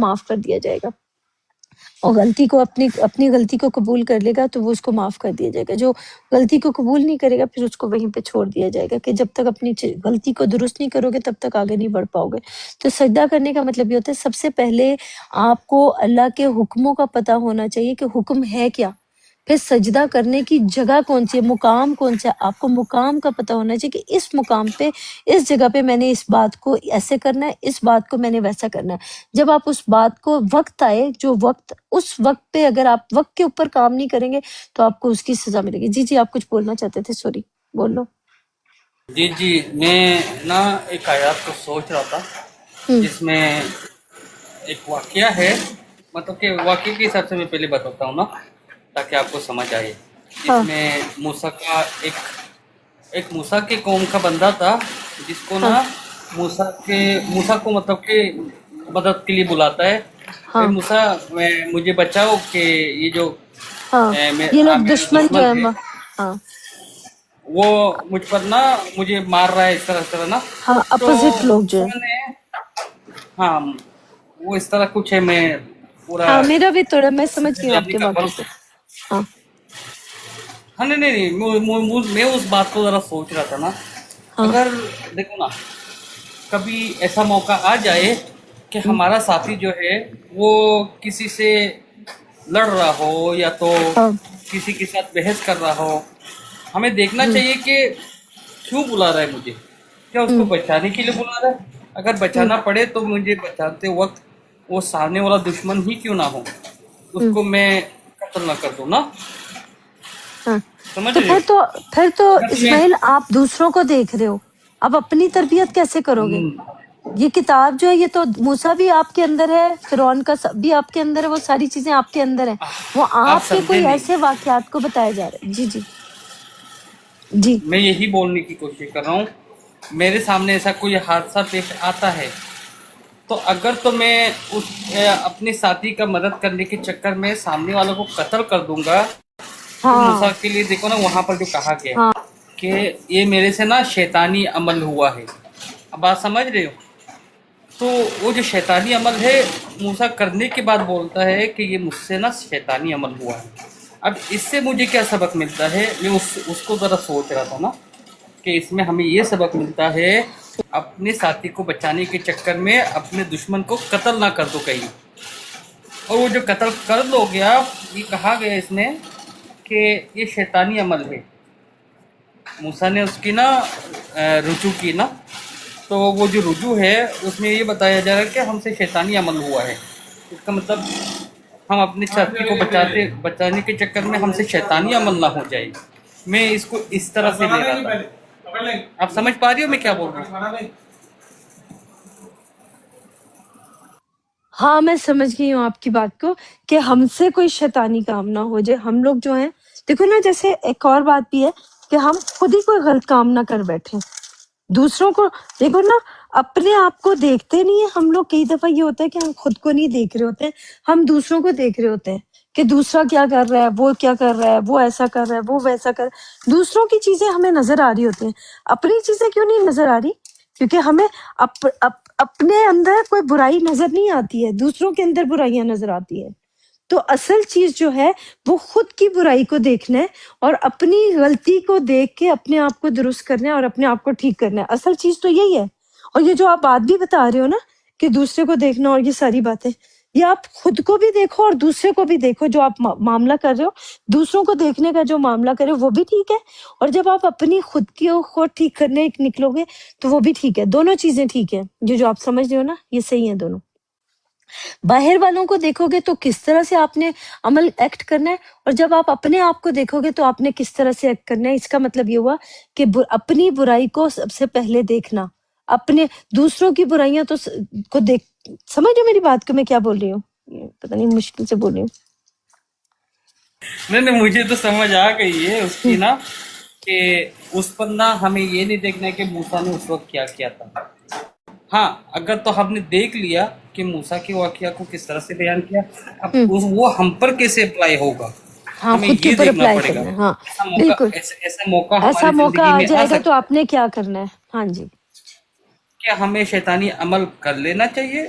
معاف کر دیا جائے گا، اور غلطی کو اپنی غلطی کو قبول کر لے گا تو وہ اس کو معاف کر دیا جائے گا. جو غلطی کو قبول نہیں کرے گا پھر اس کو وہیں پہ چھوڑ دیا جائے گا کہ جب تک اپنی غلطی کو درست نہیں کرو گے تب تک آگے نہیں بڑھ پاؤ گے. تو سجدہ کرنے کا مطلب یہ ہوتا ہے سب سے پہلے آپ کو اللہ کے حکموں کا پتہ ہونا چاہیے کہ حکم ہے کیا، پھر سجدہ کرنے کی جگہ کون سی ہے، مقام کون سا ہے. آپ کو مقام کا پتہ ہونا چاہیے کہ اس مقام پہ، اس جگہ پہ میں نے اس بات کو ایسے کرنا ہے، اس بات کو میں نے ویسا کرنا ہے. جب آپ اس بات کو وقت آئے، جو وقت اس وقت پہ اگر آپ وقت کے اوپر کام نہیں کریں گے تو آپ کو اس کی سزا ملے گی. جی آپ کچھ بولنا چاہتے تھے، سوری، بول لو. جی میں نا ایک آیات کو سوچ رہا تھا جس میں ایک واقعہ ہے، مطلب کہ واقعے کے حساب سے میں پہلے بتاتا ہوں نا تاکہ آپ کو سمجھ آئے. اس میں موسیٰ کا ایک موسیٰ کے قوم کا بندہ تھا جس کو نا موسیٰ کو مطلب کہ مدد کے لیے بلاتا ہے. موسیٰ مجھے بچاؤ کہ یہ جو یہ لوگ دشمن جو ہے وہ مجھ پر نا مجھے مار رہا ہے، اس طرح نا. تو اپوزٹ لوگ جو ہاں وہ اس طرح کچھ ہے. میں پورا میرا بھی تھوڑا میں سمجھ گئی ہوں آپ کے واقعے کو. ہاں نہیں میں اس بات کو ذرا سوچ رہا تھا نا، اگر دیکھو نا کبھی ایسا موقع آ جائے کہ ہمارا ساتھی جو ہے وہ کسی سے لڑ رہا ہو یا تو کسی کے ساتھ بحث کر رہا ہو، ہمیں دیکھنا چاہیے کہ کیوں بلا رہا ہے مجھے. کیا اس کو بچانے کے لیے بلا رہا ہے؟ اگر بچانا پڑے تو مجھے بچاتے وقت وہ سامنے والا دشمن ہی کیوں نہ ہو، اس کو میں قتل نہ کر دوں نا. تو پھر تو اسماعیل آپ دوسروں کو دیکھ رہے ہو، اب اپنی تربیت کیسے کرو گے؟ یہ کتاب جو ہے یہ تو موسیٰ بھی آپ کے اندر ہے، فرعون کا بھی آپ کے اندر ہے، وہ ساری چیزیں آپ کے اندر ہیں. وہ آپ کے کوئی ایسے واقعات کو بتایا جا رہا ہے. جی میں یہی بولنے کی کوشش کر رہا ہوں. میرے سامنے ایسا کوئی حادثہ پیش آتا ہے تو اگر تو میں اپنے ساتھی کا مدد کرنے کے چکر میں سامنے والوں کو قتل کر دوں گا تو موسیٰ کے لیے دیکھو نا وہاں پر جو کہا گیا کہ یہ میرے سے نا شیطانی عمل ہوا ہے. اب بات سمجھ رہے ہو؟ تو وہ جو شیطانی عمل ہے موسیٰ کرنے کے بعد بولتا ہے کہ یہ مجھ سے نا شیطانی عمل ہوا ہے. اب اس سے مجھے کیا سبق ملتا ہے؟ میں اس کو ذرا سوچ رہا تھا نا کہ اس میں ہمیں یہ سبق ملتا ہے اپنے ساتھی کو بچانے کے چکر میں اپنے دشمن کو قتل نہ کر دو کہیں. اور وہ جو قتل کر دو گیا، یہ کہا گیا اس میں کہ یہ شیطانی عمل ہے. موسیٰ نے اس کی نا رجوع کی نا، تو وہ جو رجوع ہے اس میں یہ بتایا جا رہا ہے کہ ہم سے شیطانی عمل ہوا ہے. اس کا مطلب ہم اپنے ساتھی کو بچانے کے چکر میں ہم سے شیطانی عمل نہ ہو جائے. میں اس کو اس طرح سے لے رہا تھا. آپ سمجھ پا رہی ہو میں کیا بول رہا ہوں؟ ہاں میں سمجھ گئی ہوں آپ کی بات کو کہ ہم سے کوئی شیطانی کام نہ ہو جائے. ہم لوگ جو ہیں دیکھو نا، جیسے ایک اور بات بھی ہے کہ ہم خود ہی کوئی غلط کام نہ کر بیٹھے. دوسروں کو دیکھو نا، اپنے آپ کو دیکھتے نہیں ہیں ہم لوگ. کئی دفعہ یہ ہوتا ہے کہ ہم خود کو نہیں دیکھ رہے ہوتے ہیں، ہم دوسروں کو دیکھ رہے ہوتے ہیں کہ دوسرا کیا کر رہا ہے، وہ کیا کر رہا ہے، وہ ایسا کر رہا ہے، وہ ویسا کر رہا ہے. دوسروں کی چیزیں ہمیں نظر آ رہی ہوتی ہیں، اپنی چیزیں کیوں نہیں نظر آ رہی؟ کیونکہ ہمیں اپنے اندر کوئی برائی نظر نہیں آتی ہے، دوسروں کے اندر برائیاں نظر آتی ہیں. تو اصل چیز جو ہے وہ خود کی برائی کو دیکھنا ہے اور اپنی غلطی کو دیکھ کے اپنے آپ کو درست کرنا ہے اور اپنے آپ کو ٹھیک کرنا ہے. اصل چیز تو یہی ہے. اور یہ جو آپ بات بھی بتا رہے ہو نا کہ دوسرے کو دیکھنا اور یہ ساری باتیں، یہ آپ خود کو بھی دیکھو اور دوسرے کو بھی دیکھو. جو آپ معاملہ کر رہے ہو، دوسروں کو دیکھنے کا جو معاملہ کر رہے ہو وہ بھی ٹھیک ہے، اور جب آپ اپنی خود کی خود ٹھیک کرنے نکلو گے تو وہ بھی ٹھیک ہے. دونوں چیزیں ٹھیک ہیں. جو آپ سمجھ رہے ہو نا یہ صحیح ہیں دونوں. باہر والوں کو دیکھو گے تو کس طرح سے آپ نے عمل ایکٹ کرنا ہے، اور جب آپ اپنے آپ کو دیکھو گے تو آپ نے کس طرح سے ایکٹ کرنا ہے. اس کا مطلب یہ ہوا کہ اپنی برائی کو سب سے پہلے دیکھنا، اپنے دوسروں کی برائیاں تو کو دیکھ. سمجھ رہے میری بات کو میں کیا بول رہی ہوں؟ پتہ نہیں مشکل سے بول رہی ہوں. نہیں مجھے تو سمجھ آ گئی ہے اس کی نا، کہ اس پر نا ہمیں یہ نہیں دیکھنا ہے کہ موسیٰ نے اس وقت کیا کیا تھا. ہاں اگر تو ہم نے دیکھ لیا کہ موسیٰ کے واقعہ کو کس طرح سے بیان کیا، اب وہ ہم پر کیسے اپلائی ہوگا ہمیں خود کے یہ اوپر دیکھنا اپلائی پڑے گا. کرنا ہے. ہاں بالکل، ایسا موقع ایسا ہماری موقع زندگی آ میں جائے گا تو سکتا آپ نے کیا کرنا ہے. ہاں جی، کیا ہمیں شیطانی عمل کر لینا چاہیے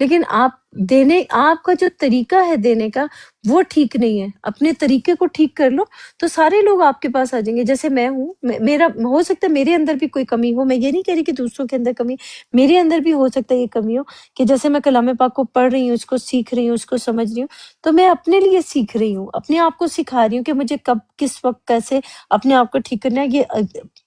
لیکن آپ کا جو طریقہ ہے دینے کا وہ ٹھیک نہیں ہے. اپنے طریقے کو ٹھیک کر لو تو سارے لوگ آپ کے پاس آ جائیں گے. جیسے میں ہوں، میرا ہو سکتا ہے میرے اندر بھی کوئی کمی ہو، میں یہ نہیں کہہ رہی کہ دوسروں کے اندر کمی، میرے اندر بھی ہو سکتا ہے یہ کمی ہو کہ جیسے میں کلام پاک کو پڑھ رہی ہوں، اس کو سیکھ رہی ہوں، اس کو سمجھ رہی ہوں، تو میں اپنے لیے سیکھ رہی ہوں، اپنے آپ کو سکھا رہی ہوں کہ مجھے کب کس وقت کیسے اپنے آپ کو ٹھیک کرنا ہے. یہ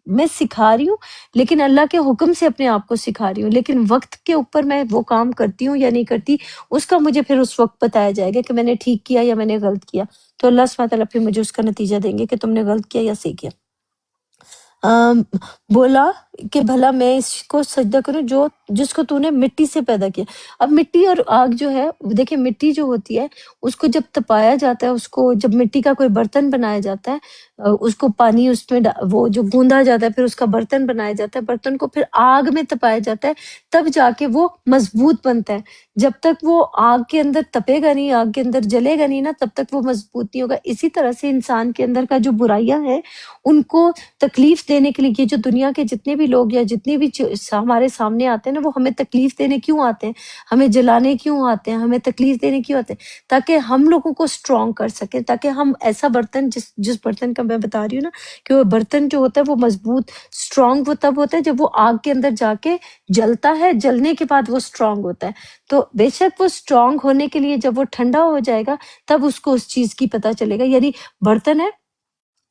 میں سکھا رہی ہوں، لیکن اللہ کے حکم سے اپنے آپ کو سکھا رہی ہوں. لیکن وقت کے اوپر میں وہ کام کرتی ہوں یا نہیں کرتی، اس کا مجھے پھر اس وقت بتایا جائے گا کہ میں نے ٹھیک کیا یا میں نے غلط کیا. تو اللہ سبحانہ تعالیٰ پھر مجھے اس کا نتیجہ دیں گے کہ تم نے غلط کیا یا صحیح کیا. بولا کہ بھلا میں اس کو سجدہ کروں جس کو تو نے مٹی سے پیدا کیا. اب مٹی اور آگ جو ہے، دیکھیں مٹی جو ہوتی ہے اس کو جب تپایا جاتا ہے، اس کو جب مٹی کا کوئی برتن بنایا جاتا ہے، اس کو پانی اس میں وہ جو گوندا جاتا ہے، پھر اس کا برتن بنایا جاتا ہے، برتن کو پھر آگ میں تپایا جاتا ہے، تب جا کے وہ مضبوط بنتا ہے. جب تک وہ آگ کے اندر تپے گا نہیں، آگ کے اندر جلے گا نہیں نا، تب تک وہ مضبوط نہیں ہوگا. اسی طرح سے انسان کے اندر کا جو برائیاں ہیں ان کو تکلیف دینے کے لیے، یہ جو دنیا کے جتنے بھی لوگ یا جتنے بھی ہمارے سامنے آتے ہیں نا، وہ ہمیں تکلیف دینے کیوں آتے ہیں، ہمیں جلانے کیوں آتے ہیں، ہمیں تکلیف دینے کیوں آتے ہیں؟ تاکہ ہم لوگوں کو اسٹرانگ کر سکیں، تاکہ ہم ایسا برتن جس برتن کا میں بتا رہی ہوں نا کہ وہ برتن جو ہوتا ہے وہ مضبوط اسٹرانگ وہ تب ہوتا ہے جب وہ آگ کے اندر جا کے جلتا ہے، جلنے کے بعد وہ اسٹرانگ ہوتا ہے. تو بے شک وہ اسٹرانگ ہونے کے لیے جب وہ ٹھنڈا ہو جائے گا تب اس کو اس چیز کی پتہ چلے گا. یعنی برتن ہے،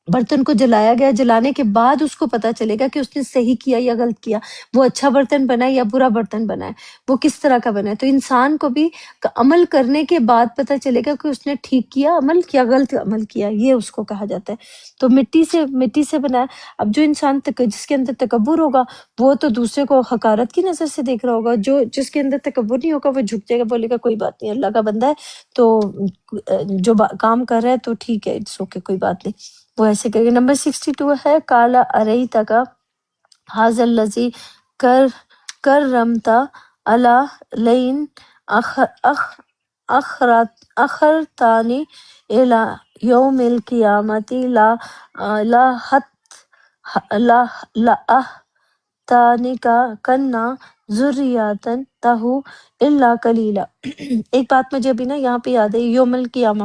برتن کو جلایا گیا، جلانے کے بعد اس کو پتا چلے گا کہ اس نے صحیح کیا یا غلط کیا، وہ اچھا برتن بنا ہے یا برا برتن بنا ہے، وہ کس طرح کا بنا ہے. تو انسان کو بھی عمل کرنے کے بعد پتا چلے گا کہ اس نے ٹھیک کیا عمل کیا، غلط عمل کیا، یہ اس کو کہا جاتا ہے. تو مٹی سے بنا ہے. اب جو انسان جس کے اندر تکبر ہوگا وہ تو دوسرے کو حقارت کی نظر سے دیکھ رہا ہوگا. جس کے اندر تکبر نہیں ہوگا وہ جھک جائے گا، بولے گا کوئی بات نہیں، اللہ کا بندہ ہے تو جو کام کر رہا ہے تو ٹھیک ہے، اٹس اوکے، کوئی بات نہیں، وہ ایسے کرے گا. نمبر 62 ہے کالا اریتا کا حاض الذی کرمتا علی لین اخرتانی الی یوم القیامت لأحتانک کنا ذریاتن تہو الا کلیلا. ایک بات مجھے ابھی نا یہاں پہ یاد ہے، یوم القیامہ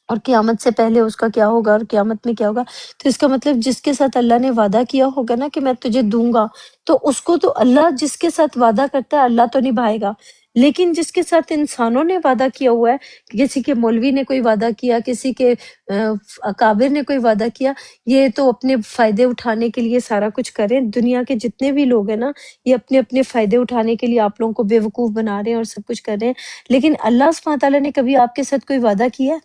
اور قیامت سے پہلے اس کا کیا ہوگا اور قیامت میں کیا ہوگا. تو اس کا مطلب جس کے ساتھ اللہ نے وعدہ کیا ہوگا نا کہ میں تجھے دوں گا، تو اس کو تو اللہ جس کے ساتھ وعدہ کرتا ہے اللہ تو نبھائے گا. لیکن جس کے ساتھ انسانوں نے وعدہ کیا ہوا ہے، کسی کے مولوی نے کوئی وعدہ کیا، کسی کے اکابر نے کوئی وعدہ کیا، یہ تو اپنے فائدے اٹھانے کے لیے سارا کچھ کریں. دنیا کے جتنے بھی لوگ ہیں نا، یہ اپنے اپنے فائدے اٹھانے کے لیے آپ لوگوں کو بے وقوف بنا رہے ہیں اور سب کچھ کر رہے ہیں. لیکن اللہ سبحانہ تعالیٰ نے کبھی آپ کے ساتھ کوئی وعدہ کیا ہے؟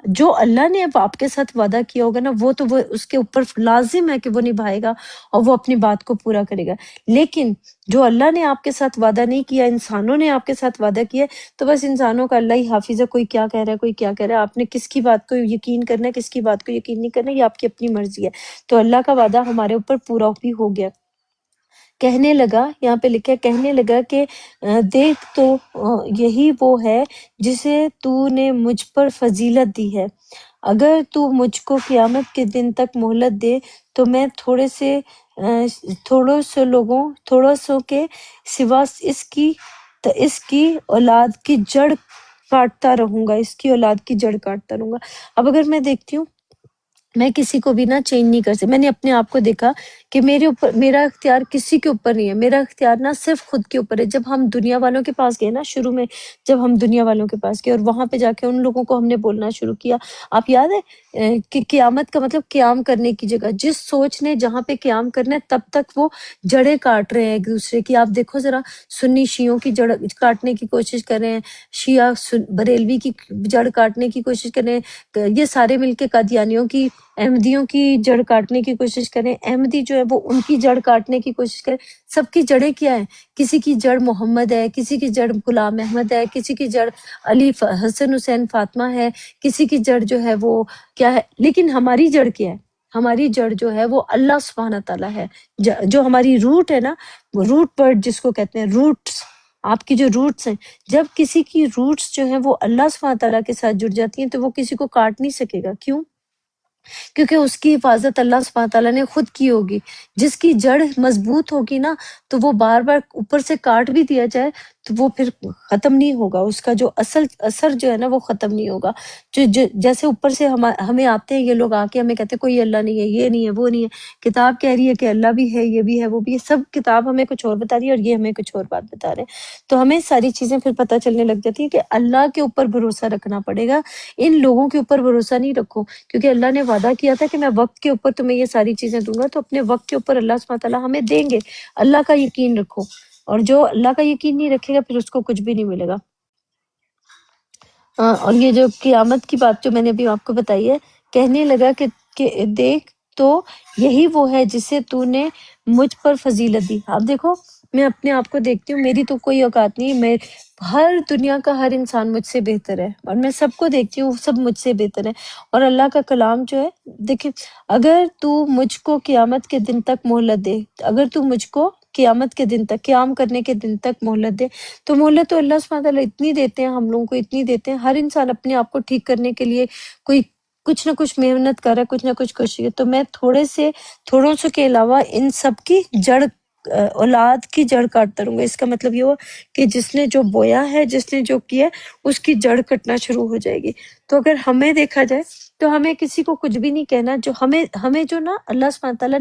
جو اللہ نے اب آپ کے ساتھ وعدہ کیا ہوگا نا، وہ تو وہ اس کے اوپر لازم ہے کہ وہ نبھائے گا اور وہ اپنی بات کو پورا کرے گا. لیکن جو اللہ نے آپ کے ساتھ وعدہ نہیں کیا، انسانوں نے آپ کے ساتھ وعدہ کیا ہے، تو بس انسانوں کا اللہ ہی حافظ ہے. کوئی کیا کہہ رہا ہے، کوئی کیا کہہ رہا ہے، آپ نے کس کی بات کو یقین کرنا ہے، کس کی بات کو یقین نہیں کرنا، یہ آپ کی اپنی مرضی ہے. تو اللہ کا وعدہ ہمارے اوپر پورا بھی ہو گیا. کہنے لگا، یہاں پہ لکھا ہے کہنے لگا کہ دیکھ تو یہی وہ ہے جسے تو نے مجھ پر فضیلت دی ہے. اگر تو مجھ کو قیامت کے دن تک مہلت دے تو میں تھوڑوں سو کے سوا اس کی اولاد کی جڑ کاٹتا رہوں گا، اس کی اولاد کی جڑ کاٹتا رہوں گا. اب اگر میں دیکھتی ہوں، میں کسی کو بھی نہ چینج نہیں کر سکتی. میں نے اپنے آپ کو دیکھا کہ میرا اختیار کسی کے اوپر نہیں ہے، میرا اختیار نہ صرف خود کے اوپر ہے. جب ہم دنیا والوں کے پاس گئے نا، شروع میں جب ہم دنیا والوں کے پاس گئے اور وہاں پہ جا کے ان لوگوں کو ہم نے بولنا شروع کیا، آپ یاد ہے کہ قیامت کا مطلب قیام کرنے کی جگہ، جس سوچ نے جہاں پہ قیام کرنا ہے تب تک وہ جڑیں کاٹ رہے ہیں ایک دوسرے کی. آپ دیکھو ذرا، سنی شیعوں کی جڑ کاٹنے کی کوشش کر رہے ہیں، شیعہ بریلوی کی جڑ کاٹنے کی کوشش کر رہے ہیں، یہ سارے مل کے قادیانیوں کی، احمدیوں کی جڑ کاٹنے کی کوشش کریں، احمدی جو ہے وہ ان کی جڑ کاٹنے کی کوشش کریں. سب کی جڑیں کیا ہیں؟ کسی کی جڑ محمد ہے، کسی کی جڑ غلام احمد ہے، کسی کی جڑ علی حسن حسین فاطمہ ہے، کسی کی جڑ جو ہے وہ کیا ہے. لیکن ہماری جڑ کیا ہے؟ ہماری جڑ جو ہے وہ اللہ سبحانہ تعالیٰ ہے. جو ہماری روٹ ہے نا، روٹ برڈ جس کو کہتے ہیں، روٹس، آپ کی جو روٹس ہیں، جب کسی کی روٹس جو ہیں وہ اللہ سبحانہ تعالیٰ کے ساتھ جڑ جاتی ہیں تو وہ کسی کو کاٹ نہیں سکے گا. کیوں؟ کیونکہ اس کی حفاظت اللہ سبحانہ تعالیٰ نے خود کی ہوگی. جس کی جڑ مضبوط ہوگی نا تو وہ بار بار اوپر سے کاٹ بھی دیا جائے تو وہ پھر ختم نہیں ہوگا، اس کا جو اثر جو ہے نا وہ ختم نہیں ہوگا. جیسے اوپر سے ہمیں آتے ہیں یہ لوگ آ کے ہمیں کہتے ہیں کوئی اللہ نہیں ہے، یہ نہیں ہے، وہ نہیں ہے. کتاب کہہ رہی ہے کہ اللہ بھی ہے، یہ بھی ہے، وہ بھی ہے. سب کتاب ہمیں کچھ اور بتا رہی ہے اور یہ ہمیں کچھ اور بات بتا رہے ہیں. تو ہمیں ساری چیزیں پھر پتہ چلنے لگ جاتی ہے کہ اللہ کے اوپر بھروسہ رکھنا پڑے گا، ان لوگوں کے اوپر بھروسہ نہیں رکھو. کیونکہ اللہ نے وعدہ کیا تھا کہ میں وقت کے اوپر تمہیں یہ ساری چیزیں دوں گا، تو اپنے وقت کے اوپر اللہ سبحانہ تعالیٰ ہمیں دیں گے. اللہ کا یقین رکھو، اور جو اللہ کا یقین نہیں رکھے گا پھر اس کو کچھ بھی نہیں ملے گا. اور یہ جو قیامت کی بات جو میں نے ابھی آپ کو بتائی ہے، کہنے لگا کہ دیکھ تو یہی وہ ہے جسے تو نے مجھ پر فضیلت دی. آپ دیکھو میں اپنے آپ کو دیکھتی ہوں، میری تو کوئی اوقات نہیں، میں ہر دنیا کا ہر انسان مجھ سے بہتر ہے، اور میں سب کو دیکھتی ہوں سب مجھ سے بہتر ہے. اور اللہ کا کلام جو ہے، دیکھیں اگر تو مجھ کو قیامت کے دن تک مہلت دے، اگر تو مجھ کو قیامت کے دن تک، قیام کرنے کے دن تک مہلت دے، تو مہلت تو اللہ سبحانہ تعالیٰ اتنی دیتے ہیں، ہم لوگوں کو اتنی دیتے ہیں. ہر انسان اپنے آپ کو ٹھیک کرنے کے لیے کوئی کچھ نہ کچھ محنت کر رہا ہے، کچھ نہ کچھ کوشش ہے. تو میں تھوڑوں سے کے علاوہ ان سب کی جڑ، اولاد کی جڑ کاٹتا رہوں گا. اس کا مطلب یہ ہوا کہ جس نے جو بویا ہے، جس نے جو کیا ہے، اس کی جڑ کٹنا شروع ہو جائے گی. تو اگر ہمیں دیکھا جائے تو ہمیں کسی کو کچھ بھی نہیں کہنا. جو ہمیں جو نا اللہ سبحانہ تعالیٰ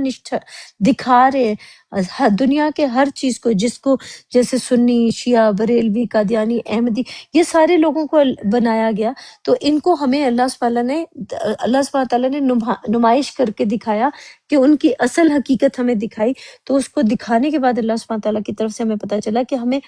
دکھا رہے ہیں دنیا کے ہر چیز کو، جس کو جیسے سنی، شیعہ، بریلوی، قادیانی، احمدی، یہ سارے لوگوں کو بنایا گیا. تو ان کو ہمیں اللہ سبحانہ تعالیٰ نے نمائش کر کے دکھایا کہ ان کی اصل حقیقت ہمیں دکھائی. تو اس کو دکھانے کے بعد اللہ سبحانہ تعالیٰ کی طرف سے ہمیں پتہ چلا کہ ہمیں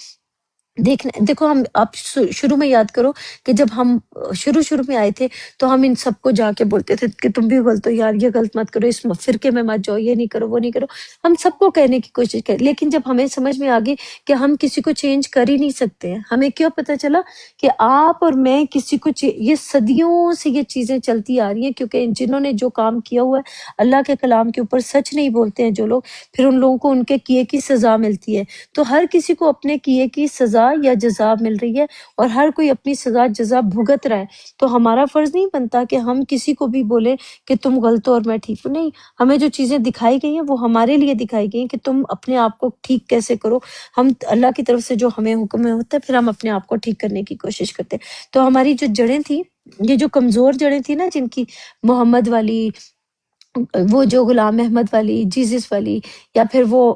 دیکھو آپ شروع میں یاد کرو کہ جب ہم شروع میں آئے تھے تو ہم ان سب کو جا کے بولتے تھے کہ تم بھی غلط ہو یار، یہ غلط مت کرو، اس فرقے میں مت جاؤ، یہ نہیں کرو، وہ نہیں کرو. ہم سب کو کہنے کی کوشش کریں، لیکن جب ہمیں سمجھ میں آگئی کہ ہم کسی کو چینج کر ہی نہیں سکتے ہیں. ہمیں کیوں پتہ چلا کہ آپ اور میں کسی کو یہ صدیوں سے یہ چیزیں چلتی آ رہی ہیں، کیونکہ جنہوں نے جو کام کیا ہوا ہے، اللہ کے کلام کے اوپر سچ نہیں بولتے ہیں جو لوگ، پھر ان لوگوں کو ان کے کیے کی سزا ملتی ہے. تو ہر کسی کو اپنے کیے کی سزا یا جزا مل رہی ہے، اور ہر کوئی اپنی سزا جزا بھگت رہا ہے. تو ہمارا فرض نہیں بنتا کہ ہم کسی کو بھی بولے کہ تم غلط ہو اور میں ٹھیک ہوں. نہیں، ہمیں جو چیزیں دکھائی گئی ہیں وہ ہمارے لیے دکھائی گئی ہیں کہ تم اپنے آپ کو ٹھیک کیسے کرو. ہم اللہ کی طرف سے جو ہمیں حکم میں ہوتا ہے، پھر ہم اپنے آپ کو ٹھیک کرنے کی کوشش کرتے ہیں. تو ہماری جو جڑیں تھیں، یہ جو کمزور جڑیں تھیں نا، جن کی محمد والی، وہ جو غلام احمد والی، جیزس والی، یا پھر وہ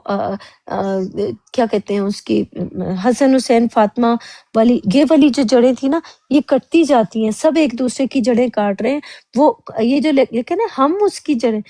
کیا کہتے ہیں اس کی حسن حسین فاطمہ والی، یہ والی جو جڑیں تھی نا، یہ کٹتی جاتی ہیں. سب ایک دوسرے کی جڑیں کاٹ رہے ہیں. وہ یہ جو لکھے نا، ہم اس کی جڑیں،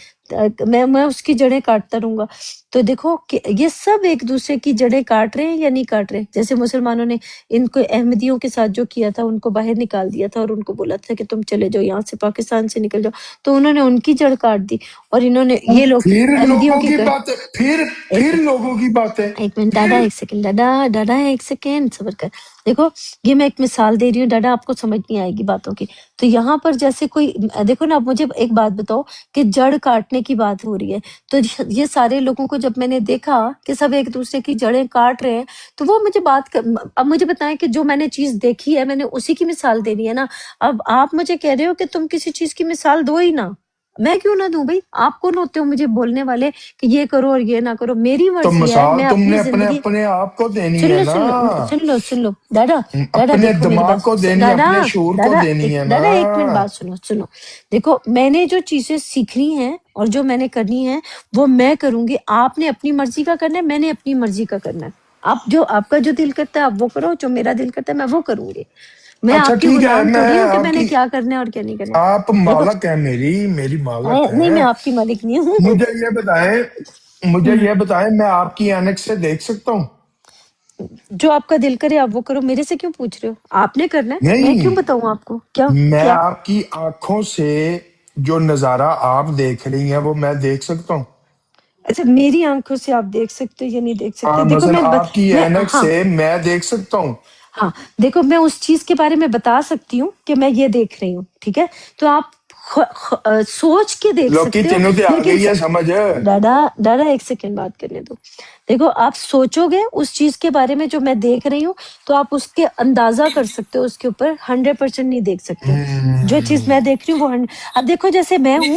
میں اس کی جڑیں کاٹتا رہوں گا. تو دیکھو کہ یہ سب ایک دوسرے کی جڑیں کاٹ رہے ہیں یا نہیں کاٹ رہے. جیسے مسلمانوں نے ان کو احمدیوں کے ساتھ جو کیا تھا، ان کو باہر نکال دیا تھا اور ان کو بولا تھا کہ تم چلے جاؤ یہاں سے، پاکستان سے نکل جاؤ. تو انہوں نے ان کی جڑ کاٹ دی، اور انہوں نے یہ لوگ پھر احمدیوں لوگوں کی بات ہے، پھر لوگوں کی بات ہے. ایک منٹ ڈاڈا، ایک سیکنڈ ڈاڈا ایک سیکنڈ صبر کر. دیکھو یہ میں ایک مثال دے رہی ہوں ڈاڈا، آپ کو سمجھ نہیں آئے گی باتوں کی. تو یہاں پر جیسے کوئی، دیکھو نا، اب مجھے ایک بات بتاؤ کہ جڑ کاٹنے کی بات ہو رہی ہے. تو یہ سارے لوگوں کو جب میں نے دیکھا کہ سب ایک دوسرے کی جڑیں کاٹ رہے ہیں، تو وہ مجھے اب مجھے بتائیں کہ جو میں نے چیز دیکھی ہے، میں نے اسی کی مثال دینی ہے نا. اب آپ مجھے کہہ رہے ہو کہ تم کسی چیز کی مثال دو ہی نا، میں کیوں نہ دوں بھائی؟ آپ کون ہوتے ہو مجھے بولنے والے کہ یہ کرو اور یہ نہ کرو؟ میری تو مرضی ہے، مثال میں تم اپنی نے زندگی، اپنے آپ کو دینی ہے نا، سن لو ڈاڈا اپنے دیکھو میری دماغ بات، کو دینی ہے، اپنے شعور کو دینی ہے نا. ڈاڈا ایک منٹ بات سنو. دیکھو میں نے جو چیزیں سیکھنی ہیں اور جو میں نے کرنی ہے وہ میں کروں گی. آپ نے اپنی مرضی کا کرنا ہے، میں نے اپنی مرضی کا کرنا ہے. آپ کا جو دل کرتا ہے آپ وہ کرو، جو میرا دل کرتا ہے میں وہ کروں گی. میں اچھا آپ کی ٹھیک ہے، غلام میں تھوڑی ہوں کہ آپ میں نے کی، کیا کرنا ہے اور کیا نہیں کرنا. آپ دیکھو مالک ہیں، میری مالک نہیں، میں ہیں. آپ کی مالک نہیں ہوں. مجھے یہ بتائیں میں آپ کی اینک سے دیکھ سکتا ہوں؟ جو آپ کا دل کرے آپ وہ کرو. میرے سے کیوں پوچھ رہے ہو؟ آپ نے کرنا ہے، میں کیوں نہیں، بتاؤں آپ کو کیا میں کیا؟ آپ کی آنکھوں سے جو نظارہ آپ دیکھ رہی ہیں وہ میں دیکھ سکتا ہوں. اچھا، میری آنکھوں سے آپ دیکھ سکتے ہو یا نہیں دیکھ سکتے؟ دیکھو مثلا آپ کی اینک ہاں سے میں دیکھ سکتا ہوں. ہاں دیکھو، میں اس چیز کے بارے میں بتا سکتی ہوں کہ میں یہ دیکھ رہی ہوں، ٹھیک ہے؟ تو آپ سوچ کے دیکھ لوکی سکتے ہو، تینوں تے آ لیکن گئی ہے سمجھ. ڈاڈا ایک سیکنڈ بات کرنے دو. دیکھو آپ سوچو گے اس چیز کے بارے میں جو میں دیکھ رہی ہوں، تو آپ اس کے اندازہ کر سکتے ہو، اس کے اوپر 100% نہیں دیکھ سکتے. جو چیز میں دیکھ رہی ہوں وہ اب دیکھو جیسے میں ہوں،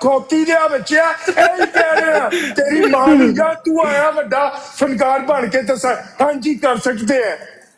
ਖੋਤੀ ਦੇ ਬੱਚਿਆ ਇਹ ਕਹਿ ਰਿਹਾ ਤੇਰੀ ਮਾਂ ਨੂੰ ਜਾ ਤੂੰ ਆਇਆ ਵੱਡਾ ਫਨਕਾਰ ਬਣ ਕੇ ਤੇ ਹਾਂਜੀ ਕਰ ਸਕਤੇ ਹੈ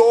2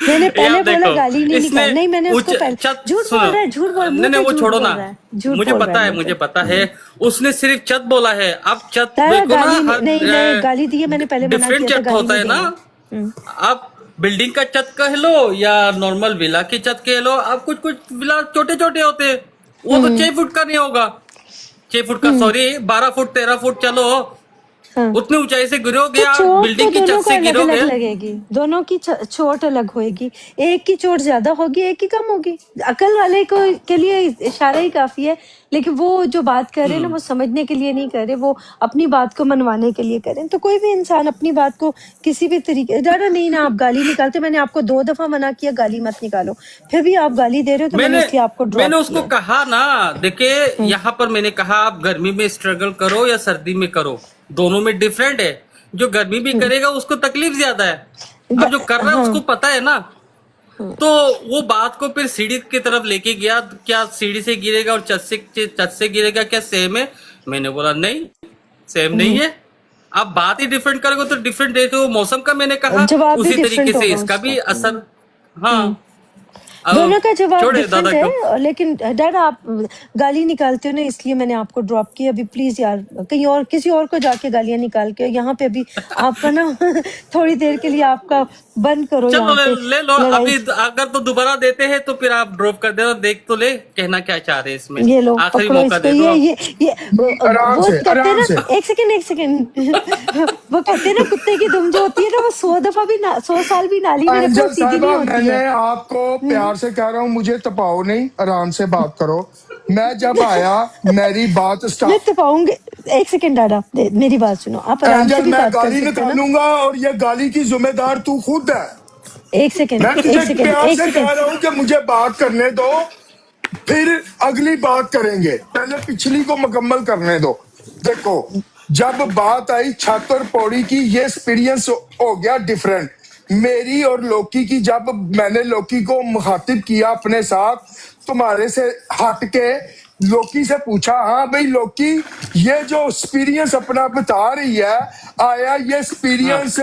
میں نے یہ پہلے آپ بولا دیکھو گالی نہیں اس نے نکال، نہیں میں نے اس کو پہلے چت جھوٹ سنو بول رہا ہے، جھوٹ بول نہیں منہ نہیں پہ وہ جھوٹ چھوڑو بول نا، رہا ہے، جھوٹ مجھے بول رہا پتا ہے ہے منہ مجھے پہ۔ پتا ہے اس نے صرف چت بولا ہے، اب چت تارا دیکھو نا گالی ہر نہیں نہیں گالی دی ہے، میں نے پہلے منع ڈفرینٹ کیا تھا چت گالی ہوتا نہیں ہے نا، دینا۔ آپ بلڈنگ کا چت کہہ لو یا نارمل ولا کی چت کہہ لو، اب کچھ کچھ ولا چھوٹے چھوٹے ہوتے ہیں، وہ تو 6 فٹ کا نہیں ہوگا، 6 فٹ کا سوری 12 فٹ 13 فٹ چلو ہاں اتنی اونچائی سے گرو تو گے آپ، چوٹ تو بلڈنگ کی دونوں چھت کو سے الگ گرو گے۔ الگ لگے گی، دونوں کی چوٹ الگ ہوئے گی، ایک کی چوٹ زیادہ ہوگی ایک کی کم ہوگی، عقل والے کو کے لیے اشارہ ہی کافی ہے، لیکن وہ جو بات کر رہے ہیں نا وہ سمجھنے کے لیے نہیں کر رہے، وہ اپنی بات کو منوانے کے لیے کریں، تو کوئی بھی انسان اپنی بات کو کسی بھی طریقے ڈاڈا نہیں نا آپ گالی نکالتے، میں نے آپ کو 2 دفعہ منع کیا گالی مت نکالو، پھر بھی آپ گالی دے رہے ہو تو میں نے اس لیے آپ کو میں نے ڈراپ اس کو کیا کہا نا، دیکھیں یہاں پر میں نے کہا آپ گرمی میں اسٹرگل کرو یا سردی میں کرو، دونوں میں ڈیفرنٹ ہے، جو گرمی بھی کرے گا اس کو تکلیف زیادہ ہے، اب جو کر رہا ہے اس ہاں کو پتا ہے نا، تو وہ بات کو پھر سیڑھی کی طرف لے کے گیا، کیا سیڑھی سے گرے گا اور چھت سے گرے گا کیا سیم ہے؟ میں نے بولا نہیں سیم نہیں ہے، آپ بات ہی ڈیفرنٹ کرو گے تو ڈیفرنٹ دیکھو، موسم کا میں نے کہا جواب بھی اسی طریقے ڈفرینٹ سے ہوگا اس کا اس کا۔ بھی اثر، ہاں دونوں کا جواب چھوڑے دادا ڈفرینٹ کو۔ ہے، لیکن ڈیڈا آپ گالی نکالتے ہو نا اس لیے میں نے آپ کو ڈراپ کیا، ابھی پلیز یار کہیں اور کسی اور کو جا کے گالیاں نکال کے، یہاں پہ ابھی آپ کا نا تھوڑی دیر کے لیے آپ کا بند کرو چلو یہاں پہ لے لو، لڑائی، ابھی اگر تو دوبارہ دیتے ہیں تو پھر آپ ڈراپ کر دینا، دیکھ تو لے کہنا کیا چاہ رہے ہیں اس میں، یہ لو آخری پکڑو موقع اس کو، دے دو آپ۔ یہ آرام وہ سے کہتے ہیں آرام نا، سے ایک سیکنڈ وہ کہتے ہیں نا کتے کی دم جو ہوتی ہے نا وہ 100 دفعہ بھی 100 سال بھی نالی میں رکھو اینجل سیدھی نہیں صاحبہ میں ہوتی ہے۔ نے آپ کو پیار سے کہہ رہا ہوں مجھے تپاؤ نہیں، آرام سے بات کرو، میں جب آیا میری بات میں سٹارٹ، تپاؤں گے، ایک سیکنڈ ڈاڈا میری بات سنو، آپ آرام سے اینجل بھی میں بات کر گالی سکتے ہو نا، نکالوں گا اور یہ گالی کی ذمہ دار تو خود ہے، ایک سیکنڈ میں تجھے ایک سیکنڈ پیار ایک سے سیکنڈ کہہ رہا ہوں کہ مجھے بات کرنے دو، پھر اگلی بات کریں گے، پہلے پچھلی کو مکمل کرنے دو۔ دیکھو جب بات آئی چھت اور پوڑی کی، یہ ایکسپیرینس ہو گیا ڈیفرنٹ میری اور لوکی کی، جب میں نے لوکی کو مخاطب کیا اپنے ساتھ تمہارے سے ہٹ کے، لوکی سے پوچھا ہاں بھئی لوکی یہ جو ایکسپیرینس اپنا بتا رہی ہے، آیا یہ ہاں ایکسپیرینس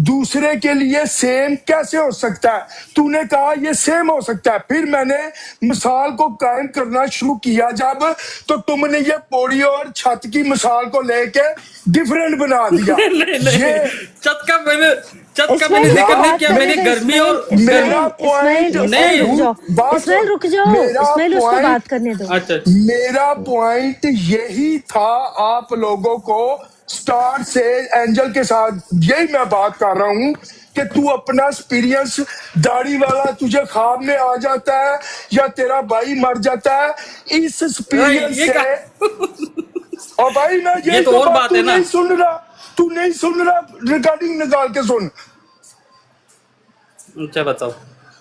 دوسرے کے لیے سیم کیسے ہو سکتا ہے؟ تو نے کہا یہ سیم ہو سکتا ہے، پھر میں نے مثال کو قائم کرنا شروع کیا جب، تو تم نے یہ پوڑی اور چھت کی مثال کو لے کے ڈیفرنٹ بنا دیا۔ نہیں نہیں، یہ چت کا میں نے اسماعیل ذکر نہیں بات کیا، میں کرنے نے دو، گرمی اور میرا پوائنٹ اسماعیل رک نہیں، جاؤ، بات اسماعیل سن، رک جاؤ، میرا اسماعیل اس کو پوائنٹ بات کرنے دو۔ اچھا میرا پوائنٹ یہی تھا آپ لوگوں کو سٹارٹ سے، اینجل کے ساتھ یہی میں بات کر رہا ہوں کہ تو اپنا ایکسپیرینس، داڑھی والا تجھے خواب میں آ جاتا ہے یا تیرا بھائی مر جاتا ہے، اس ایکسپیرینس یہ سے، اور بھائی میں یہ یہی تو تو اور بات، بات تو ہے نا، نہیں سن رہا، تو نہیں سن رہا، ریکارڈنگ نکال کے سن، اچھا بتاؤ،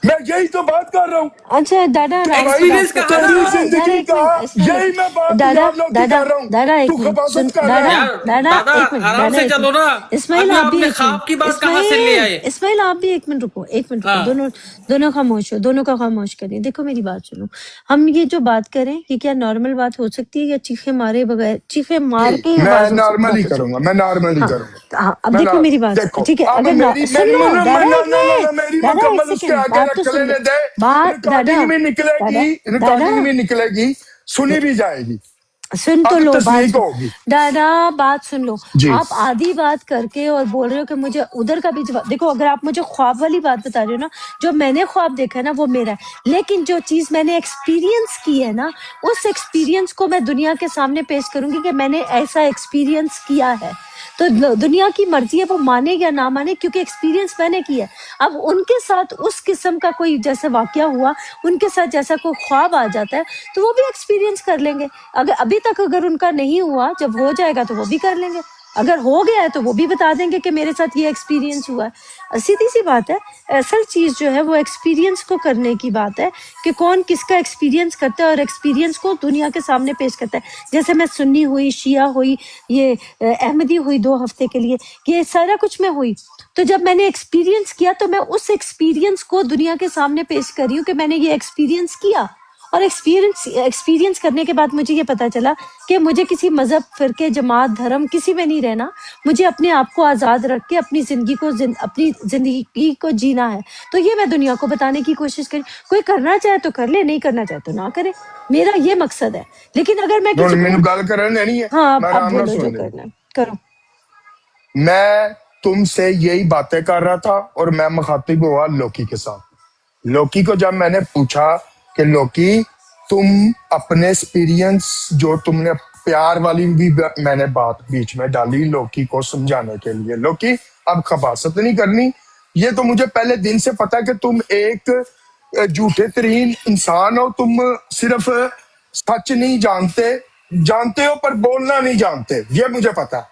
میں یہی تو بات کر رہا ہوں اچھا ڈاڈا کہ آرام سے بھائی ایکسپیرینس بات کر، کہا نا، تیری ڈاڈا زندگی ایک کا، منٹ اسماعیل، یہی میں بات ڈاڈا یار لوگ کی ڈاڈا کر رہا ہوں، ڈاڈا تو ایک منٹ سن، خباثت کر رہا ڈاڈا ہے۔ یار ڈاڈا دادا ایک منٹ، آرام ڈاڈا سے ایک چلو منٹ، نا، اسماعیل ابھی آپ آپ بھی نے ایک منٹ، خواب کی بات کہاں سے لے اسماعیل آئے؟ اسماعیل آپ بھی ایک منٹ رکو، ایک منٹ رکو، ہاں دونوں خاموش ہو، دونوں کا خاموش کریے، دیکھو میری بات سنو، ہم یہ جو بات کریں یہ کیا نارمل بات ہو سکتی ہے یا چیخے مارے بغیر، چیخے مار کے ہی میں آواز نارمل ہی بات ہو کروں گا، سکتی میں نارمل ہے؟ ہی ہاں کروں گا، ہاں، اب دیکھو میری بات، دیکھو ٹھیک ہے، اب اگر میری سن لو ڈاڈا ایک منٹ، میری ڈاڈا ایک مکمل اس کے سیکنڈ آگے بات تو رکھ سن لو، لینے دے، بات ڈاڈا ریکارڈنگ بھی نکلے ڈاڈا گی، ڈاڈا ریکارڈنگ بھی نکلے گی، سنی بھی جائے گی، سن تو اب لو، بات تصدیق سن، ہوگی۔ ڈاڈا بات سن لو، جی آپ آدھی بات کر کے اور بول رہے ہو کہ مجھے ادھر کا بھی جواب، دیکھو اگر آپ مجھے خواب والی بات بتا رہے ہو نا، جو میں نے خواب دیکھا ہے نا وہ میرا ہے، لیکن جو چیز میں نے ایکسپیرینس کی ہے نا، اس ایکسپیرینس کو میں دنیا کے سامنے پیش کروں گی کہ میں نے ایسا ایکسپیرینس کیا ہے، تو دنیا کی مرضی ہے وہ مانے یا نہ مانے، کیونکہ ایکسپیرینس میں نے کیا ہے۔ اب ان کے ساتھ اس قسم کا کوئی جیسے واقعہ ہوا، ان کے ساتھ جیسا کوئی خواب آ جاتا ہے تو وہ بھی ایکسپیرینس کر لیں گے، اگر ابھی تک اگر ان کا نہیں ہوا، جب ہو جائے گا تو وہ بھی کر لیں گے، اگر ہو گیا ہے تو وہ بھی بتا دیں گے کہ میرے ساتھ یہ ایکسپیرینس ہوا ہے، سیدھی سی بات ہے، اصل چیز جو ہے وہ ایکسپیرینس کو کرنے کی بات ہے کہ کون کس کا ایکسپیرینس کرتا ہے اور ایکسپیرینس کو دنیا کے سامنے پیش کرتا ہے، جیسے میں سنی ہوئی، شیعہ ہوئی، یہ احمدی ہوئی 2 ہفتے کے لیے، یہ سارا کچھ میں ہوئی، تو جب میں نے ایکسپیرینس کیا تو میں اس ایکسپیرینس کو دنیا کے سامنے پیش کر رہی ہوں کہ میں نے یہ ایکسپیرینس کیا، اور ایکسپیرینس کرنے کے بعد مجھے یہ پتا چلا کہ مجھے کسی مذہب، فرقے، جماعت، دھرم کسی میں نہیں رہنا. مجھے اپنے آپ کو آزاد رکھ کے اپنی زندگی کو جینا ہے. تو یہ میں دنیا کو بتانے کی کوشش کری. کوئی کرنا چاہے تو کر لے، نہیں کرنا چاہے تو نہ کرے. میرا یہ مقصد ہے. لیکن اگر میں جو کسی مینوں کو، گل کرن دینی ہے ہاں میں اب آرام نال بولو جو سن لیں. کرنا ہے کرو. میں تم سے یہی باتیں کر رہا تھا اور میں مخاطب ہوا لوکی کے ساتھ. لوکی کو جب میں نے پوچھا کہ لوکی تم اپنے ایکسپیرینس جو تم نے پیار والی بھی میں نے بات بیچ میں ڈالی لوکی کو سمجھانے کے لیے. لوکی اب خباثت نہیں کرنی. یہ تو مجھے پہلے دن سے پتا کہ تم ایک جھوٹے ترین انسان ہو. تم صرف سچ نہیں جانتے ہو پر بولنا نہیں جانتے. یہ مجھے پتا ہے.